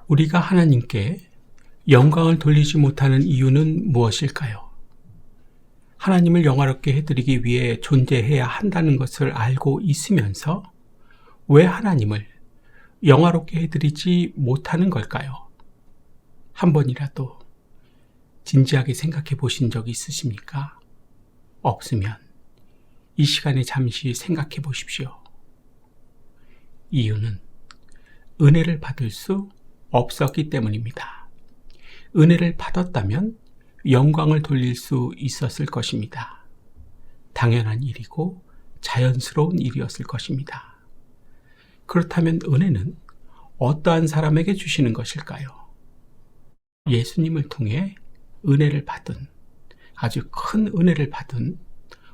우리가 하나님께 영광을 돌리지 못하는 이유는 무엇일까요? 하나님을 영화롭게 해드리기 위해 존재해야 한다는 것을 알고 있으면서 왜 하나님을 영화롭게 해드리지 못하는 걸까요? 한 번이라도 진지하게 생각해 보신 적이 있으십니까? 없으면 이 시간에 잠시 생각해 보십시오. 이유는 은혜를 받을 수 없었기 때문입니다. 은혜를 받았다면 영광을 돌릴 수 있었을 것입니다. 당연한 일이고 자연스러운 일이었을 것입니다. 그렇다면 은혜는 어떠한 사람에게 주시는 것일까요? 예수님을 통해 은혜를 받은, 아주 큰 은혜를 받은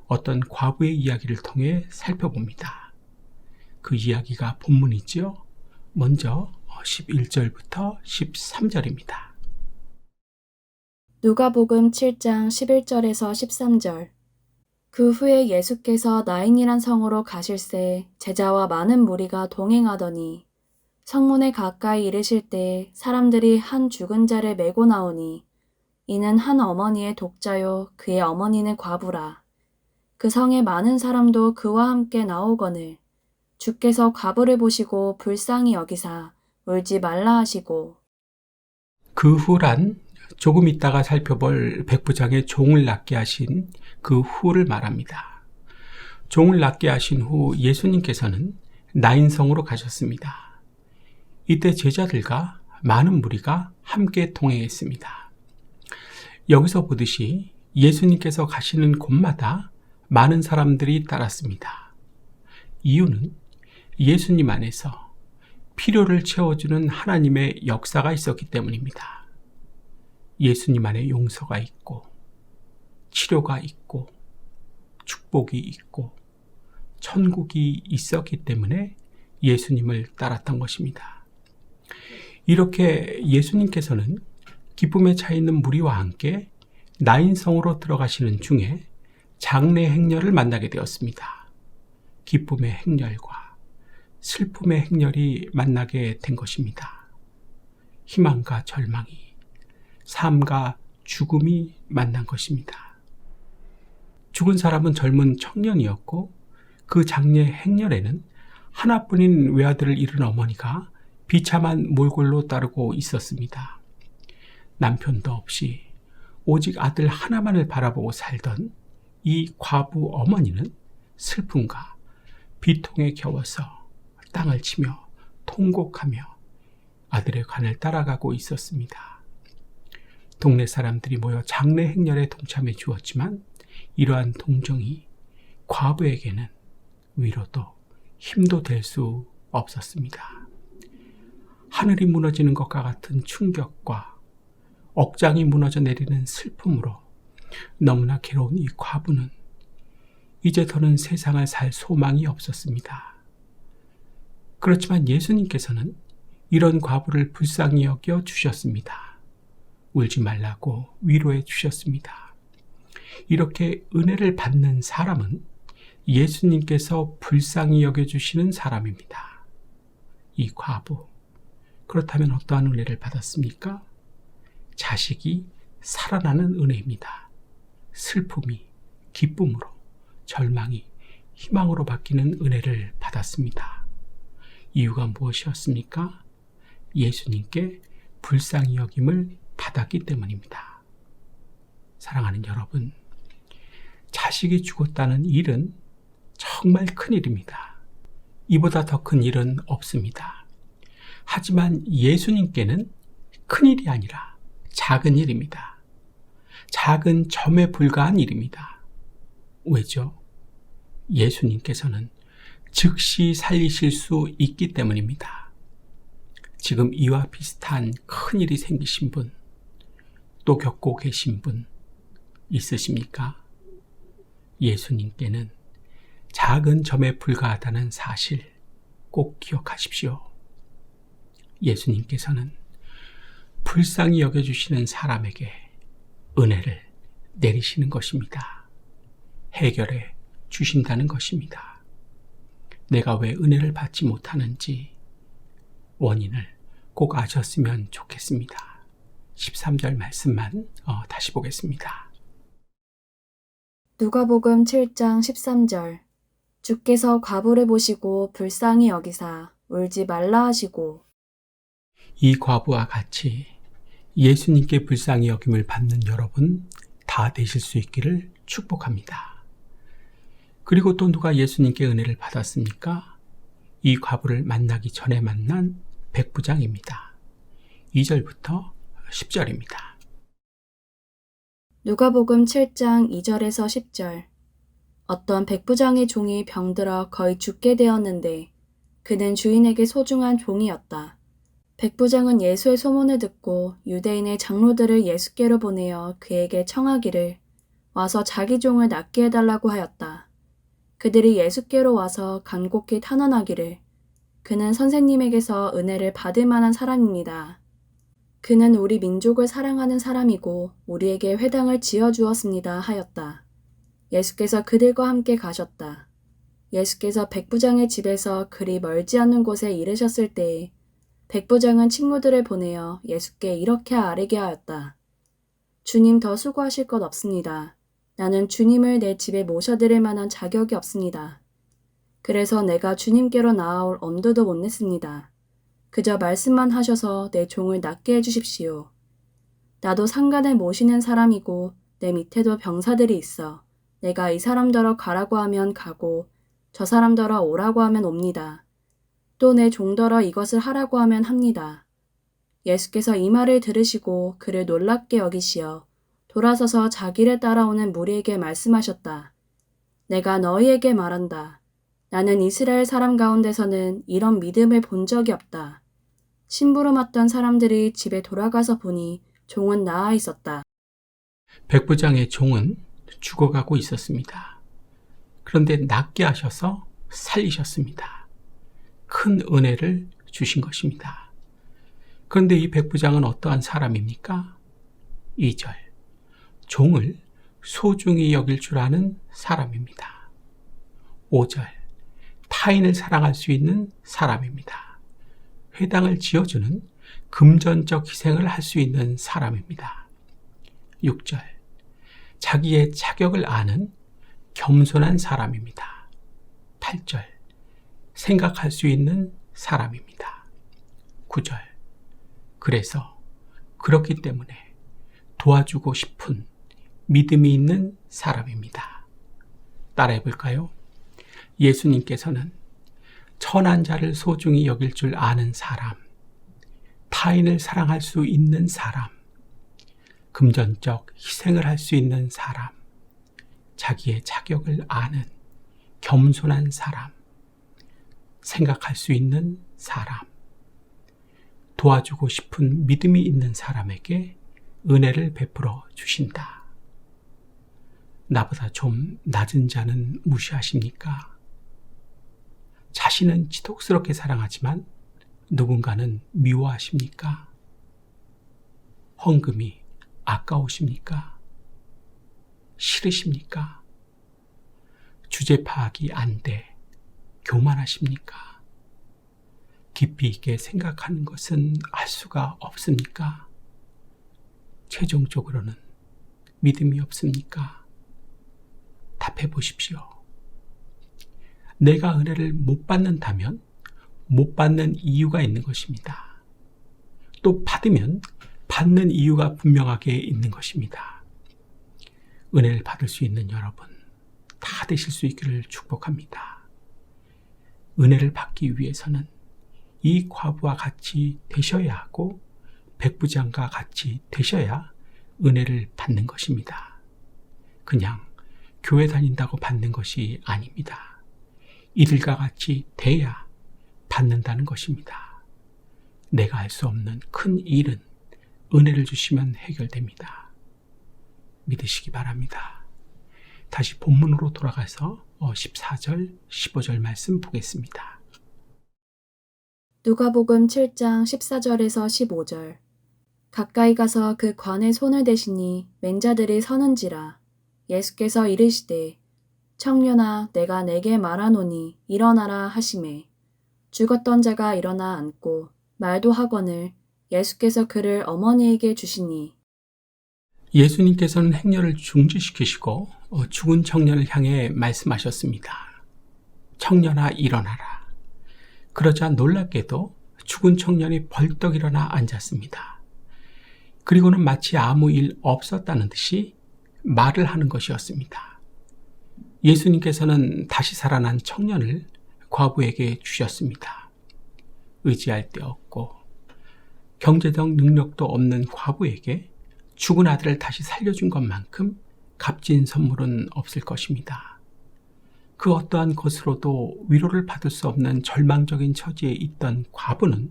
어떤 과부의 이야기를 통해 살펴봅니다. 그 이야기가 본문이죠. 먼저 11절부터 13절입니다. 누가복음 7장 11절에서 13절. 그 후에 예수께서 나인이란 성으로 가실새 제자와 많은 무리가 동행하더니 성문에 가까이 이르실 때 사람들이 한 죽은 자를 메고 나오니 이는 한 어머니의 독자요 그의 어머니는 과부라. 그 성에 많은 사람도 그와 함께 나오거늘 주께서 과부를 보시고 불쌍히 여기사 울지 말라 하시고. 그 후란 조금 있다가 살펴볼 백부장의 종을 낫게 하신 그 후를 말합니다. 종을 낫게 하신 후 예수님께서는 나인성으로 가셨습니다. 이때 제자들과 많은 무리가 함께 동행했습니다. 여기서 보듯이 예수님께서 가시는 곳마다 많은 사람들이 따랐습니다. 이유는 예수님 안에서 필요를 채워주는 하나님의 역사가 있었기 때문입니다. 예수님 안에 용서가 있고 치료가 있고 축복이 있고 천국이 있었기 때문에 예수님을 따랐던 것입니다. 이렇게 예수님께서는 기쁨에 차 있는 무리와 함께 나인성으로 들어가시는 중에 장례 행렬을 만나게 되었습니다. 기쁨의 행렬과 슬픔의 행렬이 만나게 된 것입니다. 희망과 절망이, 삶과 죽음이 만난 것입니다. 죽은 사람은 젊은 청년이었고 그 장례 행렬에는 하나뿐인 외아들을 잃은 어머니가 비참한 몰골로 따르고 있었습니다. 남편도 없이 오직 아들 하나만을 바라보고 살던 이 과부 어머니는 슬픔과 비통에 겨워서 땅을 치며 통곡하며 아들의 관을 따라가고 있었습니다. 동네 사람들이 모여 장례 행렬에 동참해 주었지만 이러한 동정이 과부에게는 위로도 힘도 될 수 없었습니다. 하늘이 무너지는 것과 같은 충격과 억장이 무너져 내리는 슬픔으로 너무나 괴로운 이 과부는 이제 더는 세상을 살 소망이 없었습니다. 그렇지만 예수님께서는 이런 과부를 불쌍히 여겨 주셨습니다. 울지 말라고 위로해 주셨습니다. 이렇게 은혜를 받는 사람은 예수님께서 불쌍히 여겨주시는 사람입니다. 이 과부, 그렇다면 어떠한 은혜를 받았습니까? 자식이 살아나는 은혜입니다. 슬픔이 기쁨으로, 절망이 희망으로 바뀌는 은혜를 받았습니다. 이유가 무엇이었습니까? 예수님께 불쌍히 여김을 받았기 때문입니다. 사랑하는 여러분, 자식이 죽었다는 일은 정말 큰 일입니다. 이보다 더 큰 일은 없습니다. 하지만 예수님께는 큰 일이 아니라 작은 일입니다. 작은 점에 불과한 일입니다. 왜죠? 예수님께서는 즉시 살리실 수 있기 때문입니다. 지금 이와 비슷한 큰 일이 생기신 분, 또 겪고 계신 분 있으십니까? 예수님께는 작은 점에 불과하다는 사실 꼭 기억하십시오. 예수님께서는 불쌍히 여겨주시는 사람에게 은혜를 내리시는 것입니다. 해결해 주신다는 것입니다. 내가 왜 은혜를 받지 못하는지 원인을 꼭 아셨으면 좋겠습니다. 13절 말씀만 다시 보겠습니다. 누가복음 7장 13절. 주께서 과부를 보시고 불쌍히 여기사 울지 말라 하시고. 이 과부와 같이 예수님께 불쌍히 여김을 받는 여러분 다 되실 수 있기를 축복합니다. 그리고 또 누가 예수님께 은혜를 받았습니까? 이 과부를 만나기 전에 만난 백부장입니다. 2절부터 10절입니다. 누가복음 7장 2절에서 10절. 어떤 백부장의 종이 병들어 거의 죽게 되었는데 그는 주인에게 소중한 종이었다. 백부장은 예수의 소문을 듣고 유대인의 장로들을 예수께로 보내어 그에게 청하기를 와서 자기 종을 낫게 해달라고 하였다. 그들이 예수께로 와서 간곡히 탄원하기를 그는 선생님에게서 은혜를 받을 만한 사람입니다. 그는 우리 민족을 사랑하는 사람이고 우리에게 회당을 지어주었습니다 하였다. 예수께서 그들과 함께 가셨다. 예수께서 백부장의 집에서 그리 멀지 않은 곳에 이르셨을 때에 백부장은 친구들을 보내어 예수께 이렇게 아뢰게 하였다. 주님, 더 수고하실 것 없습니다. 나는 주님을 내 집에 모셔드릴 만한 자격이 없습니다. 그래서 내가 주님께로 나아올 엄두도 못 냈습니다. 그저 말씀만 하셔서 내 종을 낫게 해주십시오. 나도 상관을 모시는 사람이고 내 밑에도 병사들이 있어 내가 이 사람더러 가라고 하면 가고 저 사람더러 오라고 하면 옵니다. 또 내 종더러 이것을 하라고 하면 합니다. 예수께서 이 말을 들으시고 그를 놀랍게 여기시어 돌아서서 자기를 따라오는 무리에게 말씀하셨다. 내가 너희에게 말한다. 나는 이스라엘 사람 가운데서는 이런 믿음을 본 적이 없다. 심부름했던 사람들이 집에 돌아가서 보니 종은 나아 있었다. 백부장의 종은 죽어가고 있었습니다. 그런데 낫게 하셔서 살리셨습니다. 큰 은혜를 주신 것입니다. 그런데 이 백부장은 어떠한 사람입니까? 2절. 종을 소중히 여길 줄 아는 사람입니다. 5절. 타인을 사랑할 수 있는 사람입니다. 회당을 지어주는 금전적 희생을 할 수 있는 사람입니다. 6절. 자기의 자격을 아는 겸손한 사람입니다. 8절. 생각할 수 있는 사람입니다. 9절. 그래서 그렇기 때문에 도와주고 싶은 믿음이 있는 사람입니다. 따라해 볼까요? 예수님께서는 천한 자를 소중히 여길 줄 아는 사람, 타인을 사랑할 수 있는 사람, 금전적 희생을 할 수 있는 사람, 자기의 자격을 아는 겸손한 사람, 생각할 수 있는 사람, 도와주고 싶은 믿음이 있는 사람에게 은혜를 베풀어 주신다. 나보다 좀 낮은 자는 무시하십니까? 자신은 지독스럽게 사랑하지만 누군가는 미워하십니까? 헌금이 아까우십니까? 싫으십니까? 주제 파악이 안 돼 교만하십니까? 깊이 있게 생각하는 것은 알 수가 없습니까? 최종적으로는 믿음이 없습니까? 답해 보십시오. 내가 은혜를 못 받는다면 못 받는 이유가 있는 것입니다. 또 받으면 받는 이유가 분명하게 있는 것입니다. 은혜를 받을 수 있는 여러분 다 되실 수 있기를 축복합니다. 은혜를 받기 위해서는 이 과부와 같이 되셔야 하고 백부장과 같이 되셔야 은혜를 받는 것입니다. 그냥 교회 다닌다고 받는 것이 아닙니다. 이들과 같이 돼야 받는다는 것입니다. 내가 할 수 없는 큰 일은 은혜를 주시면 해결됩니다. 믿으시기 바랍니다. 다시 본문으로 돌아가서 14절, 15절 말씀 보겠습니다. 누가복음 7장 14절에서 15절. 가까이 가서 그 관에 손을 대시니 맹자들이 서는지라. 예수께서 이르시되 청년아 내가 내게 말하노니 일어나라 하시매 죽었던 자가 일어나 앉고 말도 하거늘 예수께서 그를 어머니에게 주시니 예수님께서는 행렬을 중지시키시고 죽은 청년을 향해 말씀하셨습니다. 청년아 일어나라. 그러자 놀랍게도 죽은 청년이 벌떡 일어나 앉았습니다. 그리고는 마치 아무 일 없었다는 듯이 말을 하는 것이었습니다. 예수님께서는 다시 살아난 청년을 과부에게 주셨습니다. 의지할 데 없고 경제적 능력도 없는 과부에게 죽은 아들을 다시 살려준 것만큼 값진 선물은 없을 것입니다. 그 어떠한 것으로도 위로를 받을 수 없는 절망적인 처지에 있던 과부는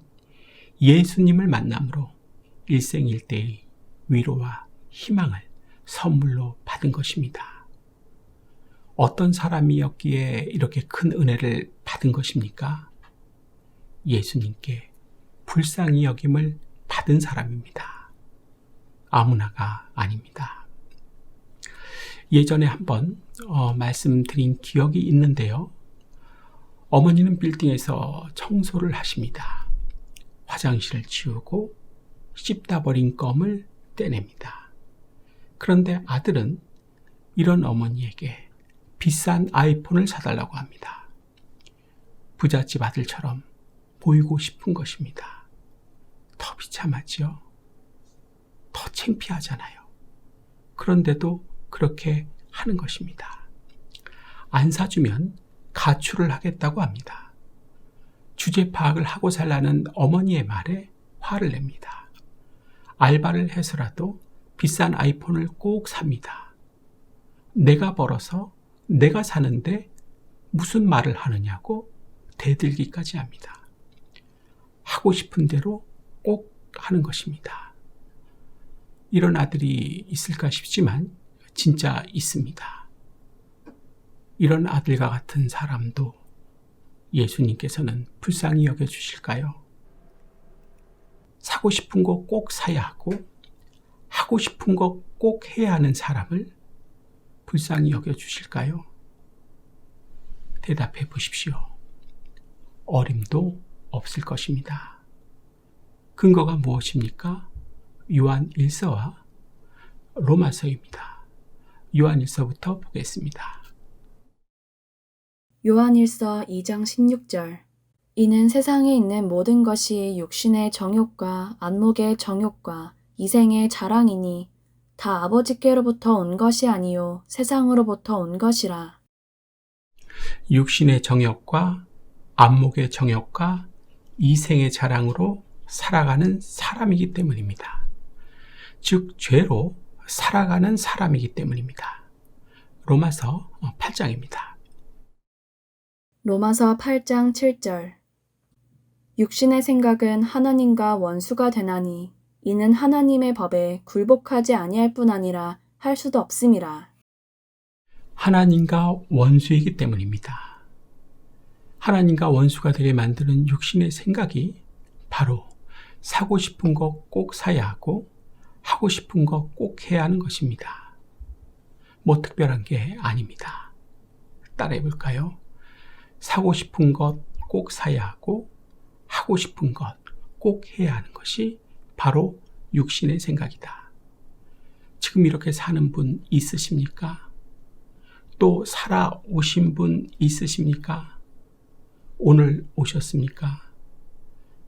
예수님을 만남으로 일생일대의 위로와 희망을 선물로 받은 것입니다. 어떤 사람이었기에 이렇게 큰 은혜를 받은 것입니까? 예수님께 불쌍히 여김을 받은 사람입니다. 아무나가 아닙니다. 예전에 한번 말씀드린 기억이 있는데요. 어머니는 빌딩에서 청소를 하십니다. 화장실을 치우고 씹다 버린 껌을 떼냅니다. 그런데 아들은 이런 어머니에게 비싼 아이폰을 사달라고 합니다. 부잣집 아들처럼 보이고 싶은 것입니다. 더 비참하지요? 더 창피하잖아요. 그런데도 그렇게 하는 것입니다. 안 사주면 가출을 하겠다고 합니다. 주제 파악을 하고 살라는 어머니의 말에 화를 냅니다. 알바를 해서라도 비싼 아이폰을 꼭 삽니다. 내가 벌어서 내가 사는데 무슨 말을 하느냐고 대들기까지 합니다. 하고 싶은 대로 꼭 하는 것입니다. 이런 아들이 있을까 싶지만 진짜 있습니다. 이런 아들과 같은 사람도 예수님께서는 불쌍히 여겨주실까요? 사고 싶은 거 꼭 사야 하고 하고 싶은 거 꼭 해야 하는 사람을 불쌍히 여겨주실까요? 대답해 보십시오. 어림도 없을 것입니다. 근거가 무엇입니까? 요한 1서와 로마서입니다. 요한 1서부터 보겠습니다. 요한일서 2장 16절 이는 세상에 있는 모든 것이 육신의 정욕과 안목의 정욕과 이생의 자랑이니 다 아버지께로부터 온 것이 아니요 세상으로부터 온 것이라. 육신의 정욕과 안목의 정욕과 이생의 자랑으로 살아가는 사람이기 때문입니다. 즉 죄로 살아가는 사람이기 때문입니다. 로마서 8장입니다. 로마서 8장 7절 육신의 생각은 하나님과 원수가 되나니 이는 하나님의 법에 굴복하지 아니할 뿐 아니라 할 수도 없음이라. 하나님과 원수이기 때문입니다. 하나님과 원수가 되게 만드는 육신의 생각이 바로 사고 싶은 거 꼭 사야 하고 하고 싶은 거 꼭 해야 하는 것입니다. 뭐 특별한 게 아닙니다. 따라해 볼까요? 사고 싶은 것 꼭 사야 하고 하고 싶은 것 꼭 해야 하는 것이 바로 육신의 생각이다. 지금 이렇게 사는 분 있으십니까? 또 살아오신 분 있으십니까? 오늘 오셨습니까?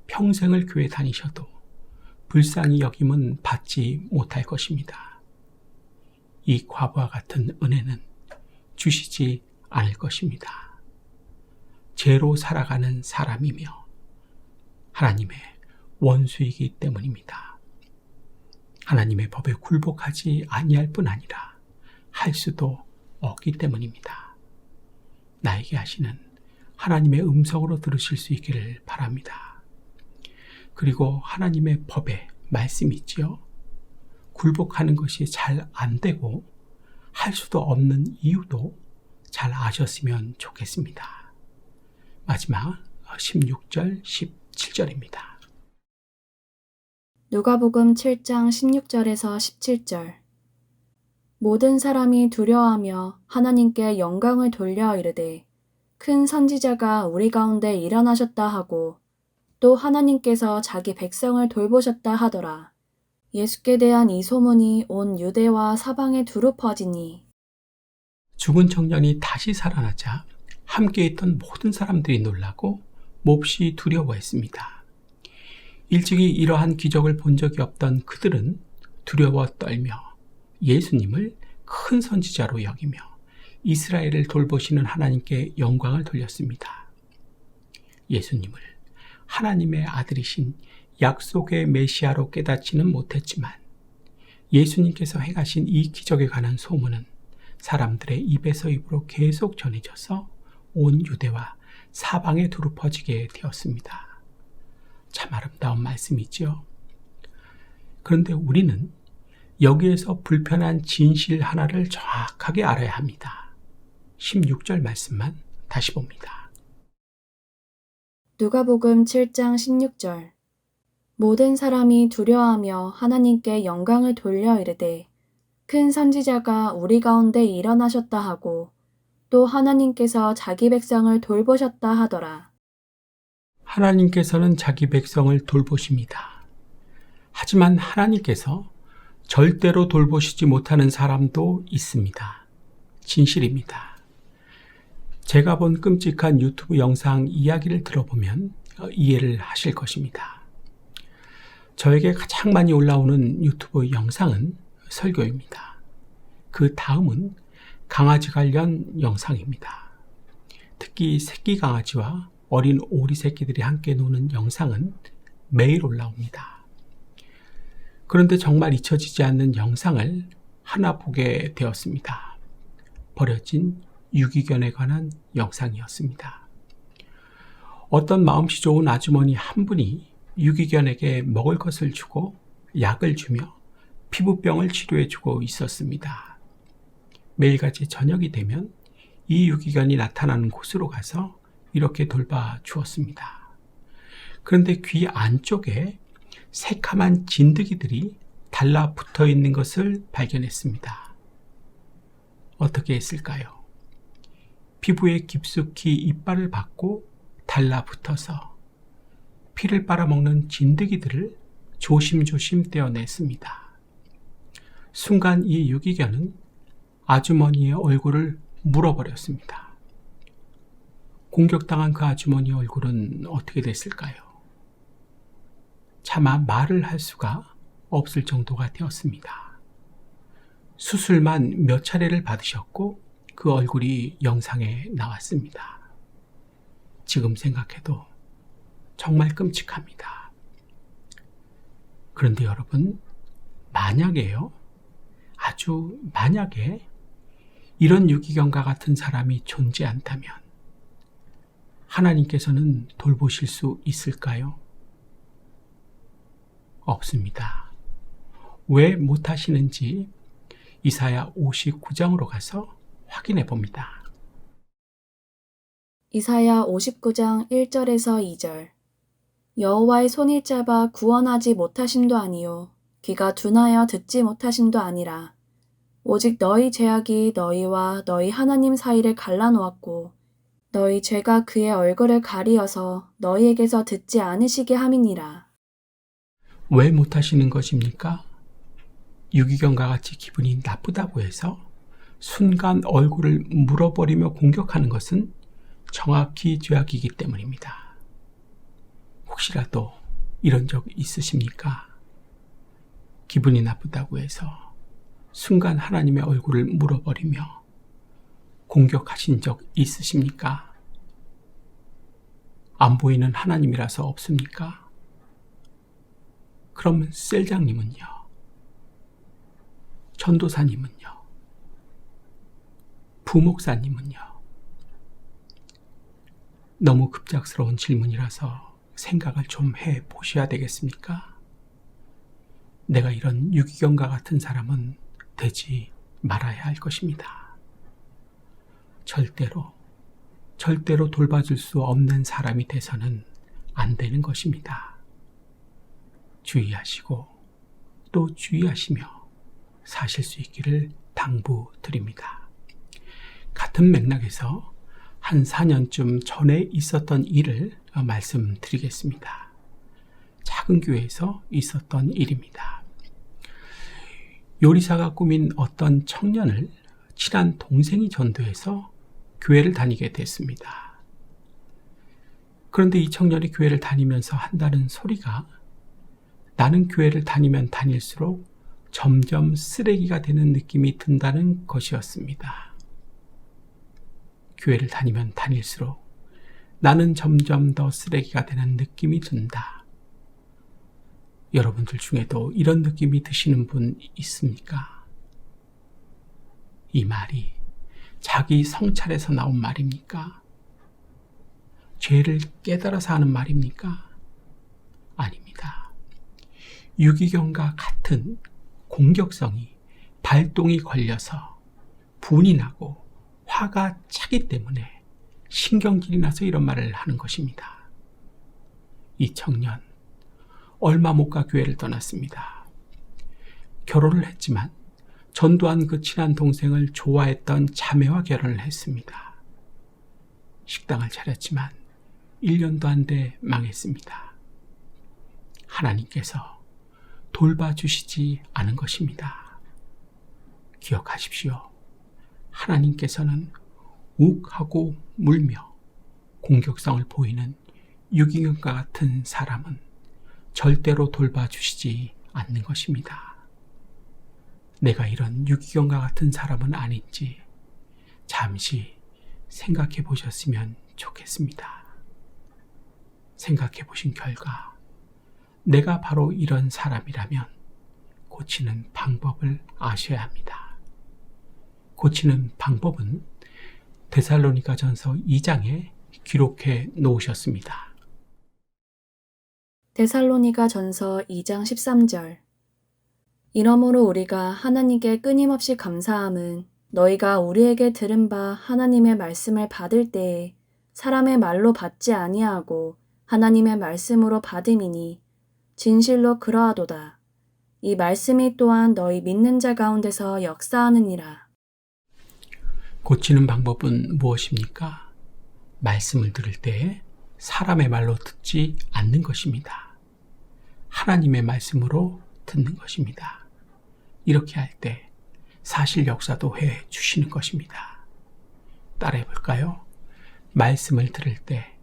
평생을 교회 다니셔도 불쌍히 여김은 받지 못할 것입니다. 이 과부와 같은 은혜는 주시지 않을 것입니다. 죄로 살아가는 사람이며 하나님의 원수이기 때문입니다. 하나님의 법에 굴복하지 아니할 뿐 아니라 할 수도 없기 때문입니다. 나에게 하시는 하나님의 음성으로 들으실 수 있기를 바랍니다. 그리고 하나님의 법에 말씀이 있지요. 굴복하는 것이 잘 안 되고 할 수도 없는 이유도 잘 아셨으면 좋겠습니다. 마지막 16절, 17절입니다. 누가복음 7장 16절에서 17절 모든 사람이 두려워하며 하나님께 영광을 돌려 이르되 큰 선지자가 우리 가운데 일어나셨다 하고 또 하나님께서 자기 백성을 돌보셨다 하더라. 예수께 대한 이 소문이 온 유대와 사방에 두루 퍼지니 죽은 청년이 다시 살아나자 함께 있던 모든 사람들이 놀라고 몹시 두려워했습니다. 일찍이 이러한 기적을 본 적이 없던 그들은 두려워 떨며 예수님을 큰 선지자로 여기며 이스라엘을 돌보시는 하나님께 영광을 돌렸습니다. 예수님을 하나님의 아들이신 약속의 메시아로 깨닫지는 못했지만 예수님께서 행하신 이 기적에 관한 소문은 사람들의 입에서 입으로 계속 전해져서 온 유대와 사방에 두루 퍼지게 되었습니다. 참 아름다운 말씀이죠. 그런데 우리는 여기에서 불편한 진실 하나를 정확하게 알아야 합니다. 16절 말씀만 다시 봅니다. 누가복음 7장 16절 모든 사람이 두려워하며 하나님께 영광을 돌려 이르되 큰 선지자가 우리 가운데 일어나셨다 하고 또 하나님께서 자기 백성을 돌보셨다 하더라. 하나님께서는 자기 백성을 돌보십니다. 하지만 하나님께서 절대로 돌보시지 못하는 사람도 있습니다. 진실입니다. 제가 본 끔찍한 유튜브 영상 이야기를 들어보면 이해를 하실 것입니다. 저에게 가장 많이 올라오는 유튜브 영상은 설교입니다. 그 다음은 강아지 관련 영상입니다. 특히 새끼 강아지와 어린 오리 새끼들이 함께 노는 영상은 매일 올라옵니다. 그런데 정말 잊혀지지 않는 영상을 하나 보게 되었습니다. 버려진 유기견에 관한 영상이었습니다. 어떤 마음씨 좋은 아주머니 한 분이 유기견에게 먹을 것을 주고 약을 주며 피부병을 치료해주고 있었습니다. 매일같이 저녁이 되면 이 유기견이 나타나는 곳으로 가서 이렇게 돌봐 주었습니다. 그런데 귀 안쪽에 새카만 진드기들이 달라붙어 있는 것을 발견했습니다. 어떻게 했을까요? 피부에 깊숙이 이빨을 받고 달라붙어서 피를 빨아먹는 진드기들을 조심조심 떼어냈습니다. 순간 이 유기견은 아주머니의 얼굴을 물어버렸습니다. 공격당한 그 아주머니의 얼굴은 어떻게 됐을까요? 차마 말을 할 수가 없을 정도가 되었습니다. 수술만 몇 차례를 받으셨고 그 얼굴이 영상에 나왔습니다. 지금 생각해도 정말 끔찍합니다. 그런데 여러분, 만약에요, 아주 만약에 이런 유기견과 같은 사람이 존재 않다면 하나님께서는 돌보실 수 있을까요? 없습니다. 왜 못하시는지 이사야 59장으로 가서 확인해 봅니다. 이사야 59장 1절에서 2절 여호와의 손이 짧아 구원하지 못하심도 아니요 귀가 둔하여 듣지 못하심도 아니라 오직 너희 죄악이 너희와 너희 하나님 사이를 갈라놓았고 너희 죄가 그의 얼굴을 가리어서 너희에게서 듣지 않으시게 함이니라. 왜 못하시는 것입니까? 유기견과 같이 기분이 나쁘다고 해서 순간 얼굴을 물어버리며 공격하는 것은 정확히 죄악이기 때문입니다. 혹시라도 이런 적 있으십니까? 기분이 나쁘다고 해서 순간 하나님의 얼굴을 물어버리며 공격하신 적 있으십니까? 안 보이는 하나님이라서 없습니까? 그러면 셀장님은요? 전도사님은요? 부목사님은요? 너무 급작스러운 질문이라서 생각을 좀 해보셔야 되겠습니까? 내가 이런 유기견과 같은 사람은 되지 말아야 할 것입니다. 절대로 돌봐줄 수 없는 사람이 돼서는 안 되는 것입니다. 주의하시고 또 주의하시며 사실 수 있기를 당부드립니다. 같은 맥락에서 한 4년쯤 전에 있었던 일을 말씀드리겠습니다. 작은 교회에서 있었던 일입니다. 요리사가 꾸민 어떤 청년을 친한 동생이 전도해서 교회를 다니게 됐습니다. 그런데 이 청년이 교회를 다니면서 한다는 소리가 나는 교회를 다니면 다닐수록 점점 쓰레기가 되는 느낌이 든다는 것이었습니다. 교회를 다니면 다닐수록 나는 점점 더 쓰레기가 되는 느낌이 든다. 여러분들 중에도 이런 느낌이 드시는 분 있습니까? 이 말이 자기 성찰에서 나온 말입니까? 죄를 깨달아서 하는 말입니까? 아닙니다. 유기견과 같은 공격성이 발동이 걸려서 분이 나고 화가 차기 때문에 신경질이 나서 이런 말을 하는 것입니다. 이 청년 얼마 못 가 교회를 떠났습니다. 결혼을 했지만 전도한 그 친한 동생을 좋아했던 자매와 결혼을 했습니다. 식당을 차렸지만 1년도 안 돼 망했습니다. 하나님께서 돌봐주시지 않은 것입니다. 기억하십시오. 하나님께서는 욱하고 물며 공격성을 보이는 유기견과 같은 사람은 절대로 돌봐주시지 않는 것입니다. 내가 이런 유기견과 같은 사람은 아닌지 잠시 생각해 보셨으면 좋겠습니다. 생각해 보신 결과 내가 바로 이런 사람이라면 고치는 방법을 아셔야 합니다. 고치는 방법은 데살로니가전서 2장에 기록해 놓으셨습니다. 데살로니가전서 2장 13절. 이러므로 우리가 하나님께 끊임없이 감사함은 너희가 우리에게 들은 바 하나님의 말씀을 받을 때에 사람의 말로 받지 아니하고 하나님의 말씀으로 받음이니 진실로 그러하도다. 이 말씀이 또한 너희 믿는 자 가운데서 역사하느니라. 고치는 방법은 무엇입니까? 말씀을 들을 때 사람의 말로 듣지 않는 것입니다. 하나님의 말씀으로 듣는 것입니다. 이렇게 할 때 사실 역사도 해 주시는 것입니다. 따라해 볼까요? 말씀을 들을 때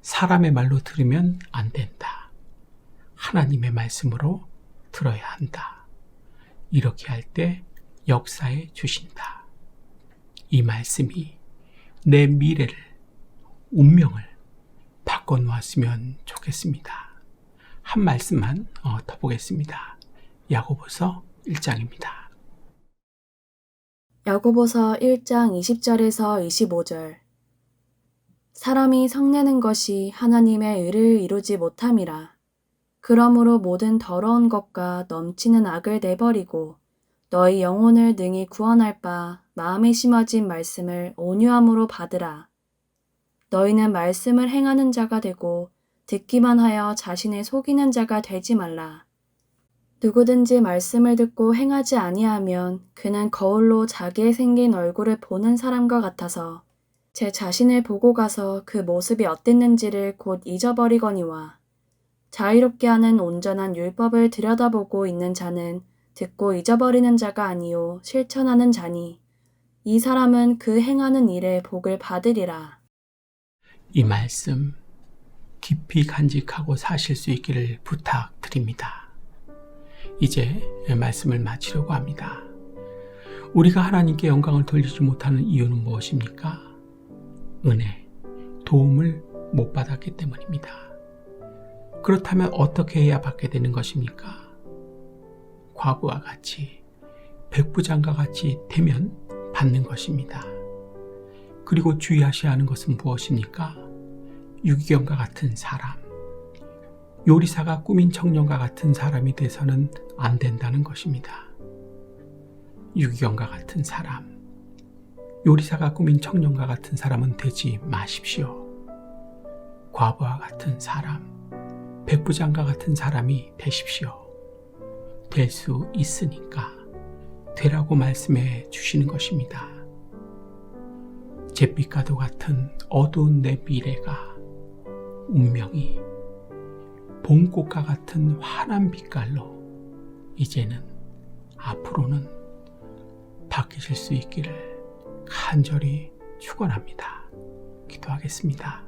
사람의 말로 들으면 안 된다. 하나님의 말씀으로 들어야 한다. 이렇게 할 때 역사해 주신다. 이 말씀이 내 미래를, 운명을 바꿔놓았으면 좋겠습니다. 한 말씀만 더 보겠습니다. 야고보서 1장입니다. 야고보서 1장 20절에서 25절. 사람이 성내는 것이 하나님의 의를 이루지 못함이라. 그러므로 모든 더러운 것과 넘치는 악을 내버리고 너희 영혼을 능히 구원할 바 마음에 심어진 말씀을 온유함으로 받으라. 너희는 말씀을 행하는 자가 되고 듣기만 하여 자신을 속이는 자가 되지 말라. 누구든지 말씀을 듣고 행하지 아니하면 그는 거울로 자기의 생긴 얼굴을 보는 사람과 같아서 제 자신을 보고 가서 그 모습이 어땠는지를 곧 잊어버리거니와 자유롭게 하는 온전한 율법을 들여다보고 있는 자는 듣고 잊어버리는 자가 아니요 실천하는 자니 이 사람은 그 행하는 일에 복을 받으리라. 이 말씀 깊이 간직하고 사실 수 있기를 부탁드립니다. 이제 말씀을 마치려고 합니다. 우리가 하나님께 영광을 돌리지 못하는 이유는 무엇입니까? 은혜, 도움을 못 받았기 때문입니다. 그렇다면 어떻게 해야 받게 되는 것입니까? 과부와 같이, 백부장과 같이 되면 받는 것입니다. 그리고 주의하셔야 하는 것은 무엇입니까? 유기견과 같은 사람, 요리사가 꾸민 청년과 같은 사람이 돼서는 안 된다는 것입니다. 유기견과 같은 사람, 요리사가 꾸민 청년과 같은 사람은 되지 마십시오. 과부와 같은 사람, 백부장과 같은 사람이 되십시오. 될 수 있으니까 되라고 말씀해 주시는 것입니다. 잿빛과도 같은 어두운 내 미래가, 운명이 봄꽃과 같은 환한 빛깔로 이제는 앞으로는 바뀌실 수 있기를 간절히 축원합니다. 기도하겠습니다.